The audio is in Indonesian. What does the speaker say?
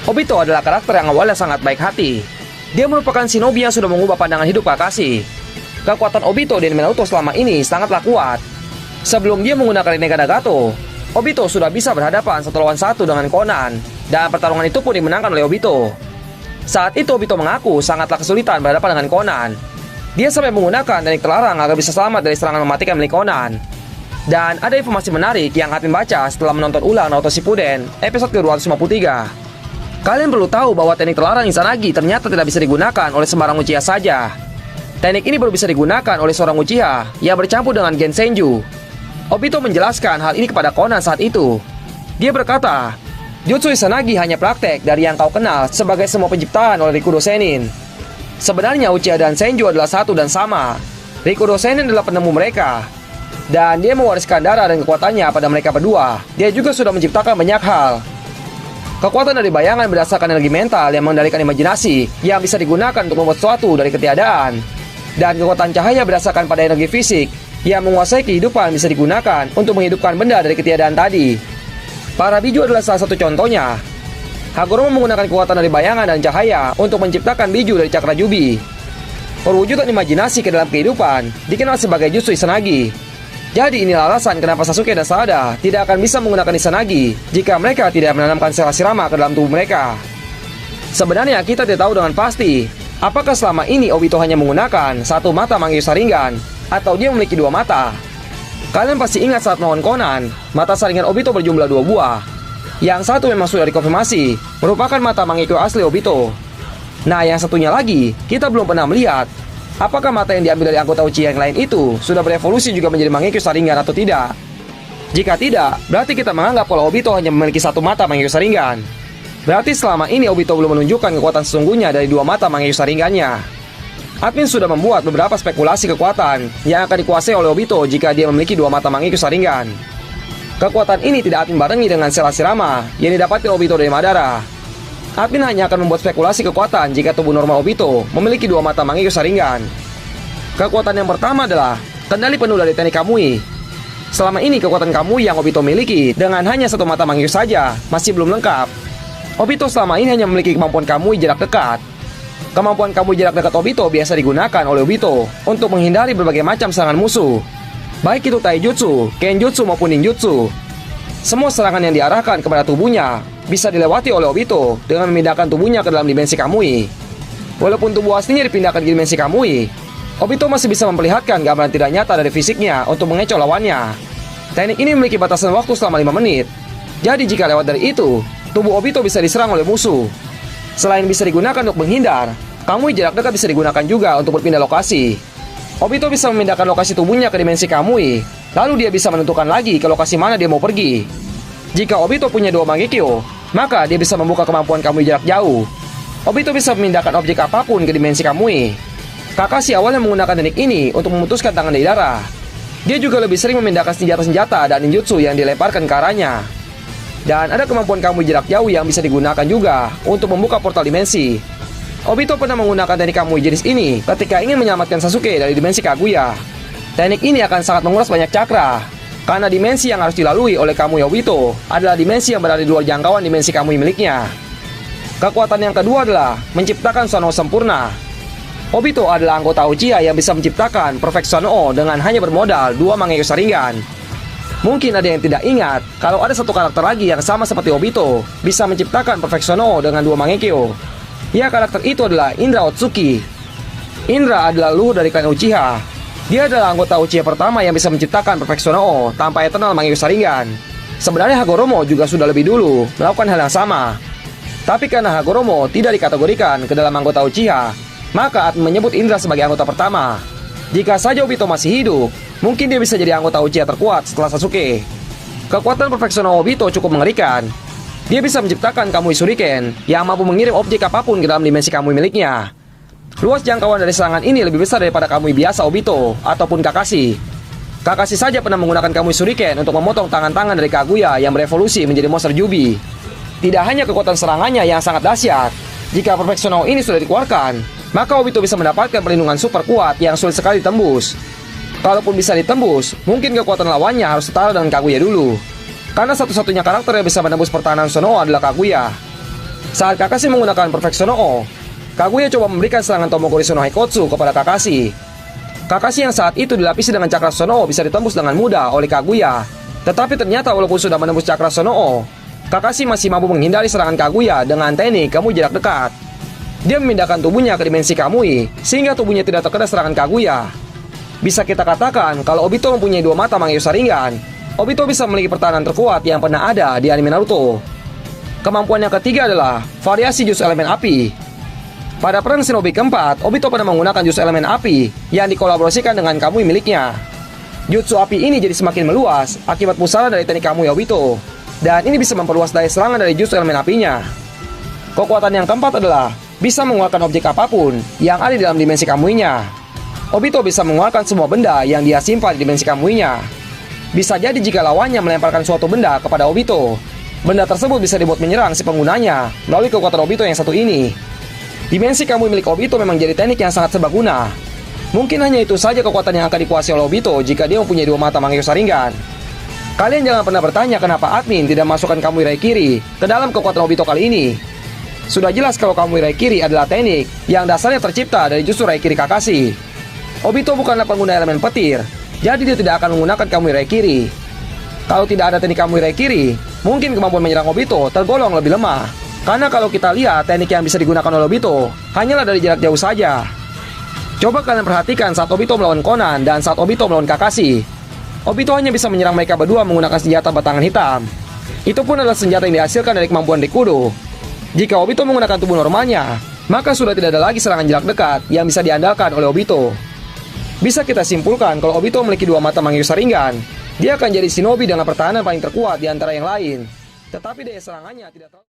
Obito adalah karakter yang awalnya sangat baik hati. Dia merupakan shinobi yang sudah mengubah pandangan hidup Kakashi. Kekuatan Obito di Naruto selama ini sangatlah kuat. Sebelum dia menggunakan Rinnegan Nagato, Obito sudah bisa berhadapan 1 lawan 1 dengan Conan, dan pertarungan itu pun dimenangkan oleh Obito. Saat itu Obito mengaku sangatlah kesulitan berhadapan dengan Conan. Dia sampai menggunakan teknik terlarang agar bisa selamat dari serangan mematikan milik Conan. Dan ada informasi menarik yang Admin baca setelah menonton ulang Naruto Shippuden episode ke-253. Kalian perlu tahu bahwa teknik terlarang Izanagi ternyata tidak bisa digunakan oleh sembarang Uchiha saja. Teknik ini baru bisa digunakan oleh seorang Uchiha yang bercampur dengan Gen Senju. Obito menjelaskan hal ini kepada Conan saat itu. Dia berkata, Jutsu Izanagi hanya praktek dari yang kau kenal sebagai semua penciptaan oleh Rikudo Senin. Sebenarnya Uchiha dan Senju adalah satu dan sama. Rikudo Senin adalah penemu mereka, dan dia mewariskan darah dan kekuatannya pada mereka berdua. Dia juga sudah menciptakan banyak hal. Kekuatan dari bayangan berdasarkan energi mental yang mengendalikan imajinasi yang bisa digunakan untuk membuat sesuatu dari ketiadaan. Dan kekuatan cahaya berdasarkan pada energi fisik yang menguasai kehidupan bisa digunakan untuk menghidupkan benda dari ketiadaan tadi. Para biju adalah salah satu contohnya. Hagoromo menggunakan kekuatan dari bayangan dan cahaya untuk menciptakan biju dari cakra Jubi. Perwujudan imajinasi ke dalam kehidupan dikenal sebagai Jutsu Izanagi. Jadi inilah alasan kenapa Sasuke dan Sada tidak akan bisa menggunakan Izanagi jika mereka tidak menanamkan sel Hashirama ke dalam tubuh mereka. Sebenarnya kita tidak tahu dengan pasti apakah selama ini Obito hanya menggunakan satu mata Mangekyo Sharingan atau dia memiliki dua mata. Kalian pasti ingat saat melawan Conan, mata Sharingan Obito berjumlah 2 buah. Yang satu memang sudah dikonfirmasi merupakan mata Mangekyo asli Obito. Nah, yang satunya lagi kita belum pernah melihat. Apakah mata yang diambil dari anggota Uchiha yang lain itu sudah berevolusi juga menjadi Mangekyo Sharingan atau tidak? Jika tidak, berarti kita menganggap kalau Obito hanya memiliki satu mata Mangekyo Sharingan. Berarti selama ini Obito belum menunjukkan kekuatan sesungguhnya dari 2 mata Mangekyo Sharingannya. Admin sudah membuat beberapa spekulasi kekuatan yang akan dikuasai oleh Obito jika dia memiliki 2 mata Mangekyo Sharingan. Kekuatan ini tidak Admin barengi dengan sel Hashirama yang didapati Obito dari Madara. Admin hanya akan membuat spekulasi kekuatan jika tubuh normal Obito memiliki 2 mata Mangekyo Sharingan. Kekuatan yang pertama adalah kendali penuh dari teknik Kamui. Selama ini kekuatan Kamui yang Obito miliki dengan hanya 1 mata Mangekyo saja masih belum lengkap. Obito selama ini hanya memiliki kemampuan Kamui jarak dekat. Kemampuan Kamui jarak dekat Obito biasa digunakan oleh Obito untuk menghindari berbagai macam serangan musuh, baik itu Taijutsu, Kenjutsu maupun Ninjutsu. Semua serangan yang diarahkan kepada tubuhnya bisa dilewati oleh Obito dengan memindahkan tubuhnya ke dalam dimensi Kamui. Walaupun tubuh aslinya dipindahkan ke dimensi Kamui, Obito masih bisa memperlihatkan gambaran tidak nyata dari fisiknya untuk mengecoh lawannya. Teknik ini memiliki batasan waktu selama 5 menit. Jadi jika lewat dari itu, tubuh Obito bisa diserang oleh musuh. Selain bisa digunakan untuk menghindar, Kamui jarak dekat bisa digunakan juga untuk berpindah lokasi. Obito bisa memindahkan lokasi tubuhnya ke dimensi Kamui, lalu dia bisa menentukan lagi ke lokasi mana dia mau pergi. Jika Obito punya 2 Mangekyo, maka dia bisa membuka kemampuan Kamui jarak jauh. Obito bisa memindahkan objek apapun ke dimensi Kamui. Kakashi awalnya menggunakan teknik ini untuk memutuskan tangan dari darah. Dia juga lebih sering memindahkan senjata-senjata dan ninjutsu yang dilemparkan ke arahnya. Dan ada kemampuan Kamui jarak jauh yang bisa digunakan juga untuk membuka portal dimensi. Obito pernah menggunakan teknik Kamui jenis ini ketika ingin menyelamatkan Sasuke dari dimensi Kaguya. Teknik ini akan sangat menguras banyak cakra, karena dimensi yang harus dilalui oleh Kamui Obito adalah dimensi yang berada di luar jangkauan dimensi Kamui miliknya. Kekuatan yang kedua adalah menciptakan Susanoo sempurna. Obito adalah anggota Uchiha yang bisa menciptakan Perfect Susanoo dengan hanya bermodal 2 Mangekyo Sharingan. Mungkin ada yang tidak ingat kalau ada satu karakter lagi yang sama seperti Obito bisa menciptakan Perfect Susanoo dengan 2 Mangekyo. Ya, karakter itu adalah Indra Otsuki. Indra adalah leluhur dari klan Uchiha. Dia adalah anggota Uchiha pertama yang bisa menciptakan Perfect Susanoo tanpa Eternal Mangekyo Sharingan. Sebenarnya Hagoromo juga sudah lebih dulu melakukan hal yang sama. Tapi karena Hagoromo tidak dikategorikan ke dalam anggota Uchiha, maka Admin menyebut Indra sebagai anggota pertama. Jika saja Obito masih hidup, mungkin dia bisa jadi anggota Uchiha terkuat setelah Sasuke. Kekuatan Perfect Susanoo Obito cukup mengerikan. Dia bisa menciptakan Kamui Shuriken yang mampu mengirim objek apapun ke dalam dimensi Kamui miliknya. Luas jangkauan dari serangan ini lebih besar daripada Kamui biasa Obito ataupun Kakashi. Kakashi saja pernah menggunakan Kamui Shuriken untuk memotong tangan-tangan dari Kaguya yang berevolusi menjadi monster Jubi. Tidak hanya kekuatan serangannya yang sangat dahsyat, jika Perfect Susanoo ini sudah dikeluarkan, maka Obito bisa mendapatkan perlindungan super kuat yang sulit sekali ditembus. Kalaupun bisa ditembus, mungkin kekuatan lawannya harus setara dengan Kaguya dulu. Karena satu-satunya karakter yang bisa menembus pertahanan Susanoo adalah Kaguya. Saat Kakashi menggunakan Perfect Sono, Kaguya coba memberikan serangan Tomogori Sono Haikotsu kepada Kakashi. Kakashi yang saat itu dilapisi dengan Cakra Sono bisa ditembus dengan mudah oleh Kaguya. Tetapi ternyata walaupun sudah menembus Cakra Sono, Kakashi masih mampu menghindari serangan Kaguya dengan teknik Kamui jarak dekat. Dia memindahkan tubuhnya ke dimensi Kamui, sehingga tubuhnya tidak terkena serangan Kaguya. Bisa kita katakan kalau Obito mempunyai dua mata Mangekyo Sharingan, Obito bisa memiliki pertahanan terkuat yang pernah ada di anime Naruto. Kemampuan yang ketiga adalah variasi jurus elemen api. Pada perang Shinobi keempat, Obito pernah menggunakan jurus elemen api yang dikolaborasikan dengan Kamui miliknya. Jutsu api ini jadi semakin meluas akibat pusara dari teknik Kamui Obito, dan ini bisa memperluas daya serangan dari jurus elemen apinya. Kekuatan yang keempat adalah bisa mengeluarkan objek apapun yang ada di dalam dimensi Kamuinya. Obito bisa mengeluarkan semua benda yang dia simpan di dimensi Kamuinya. Bisa jadi jika lawannya melemparkan suatu benda kepada Obito, benda tersebut bisa dibuat menyerang si penggunanya melalui kekuatan Obito yang satu ini. Dimensi Kamui milik Obito memang jadi teknik yang sangat serbaguna. Mungkin hanya itu saja kekuatan yang akan dikuasai oleh Obito jika dia mempunyai dua mata Mangekyo Sharingan. Kalian jangan pernah bertanya kenapa admin tidak masukkan Kamui Raikiri ke dalam kekuatan Obito kali ini. Sudah jelas kalau Kamui Raikiri adalah teknik yang dasarnya tercipta dari justru Raikiri Kakashi. Obito bukanlah pengguna elemen petir, jadi dia tidak akan menggunakan Kamui Raikiri. Kalau tidak ada teknik Kamui Raikiri, mungkin kemampuan menyerang Obito tergolong lebih lemah. Karena kalau kita lihat teknik yang bisa digunakan oleh Obito hanyalah dari jarak jauh saja. Coba kalian perhatikan saat Obito melawan Conan dan saat Obito melawan Kakashi. Obito hanya bisa menyerang mereka berdua menggunakan senjata batangan hitam. Itu pun adalah senjata yang dihasilkan dari kemampuan Rikudo. Jika Obito menggunakan tubuh normalnya, maka sudah tidak ada lagi serangan jarak dekat yang bisa diandalkan oleh Obito. Bisa kita simpulkan kalau Obito memiliki dua mata Mangekyo Sharingan, dia akan jadi shinobi dengan pertahanan paling terkuat di antara yang lain. Tetapi daya serangannya tidak terlalu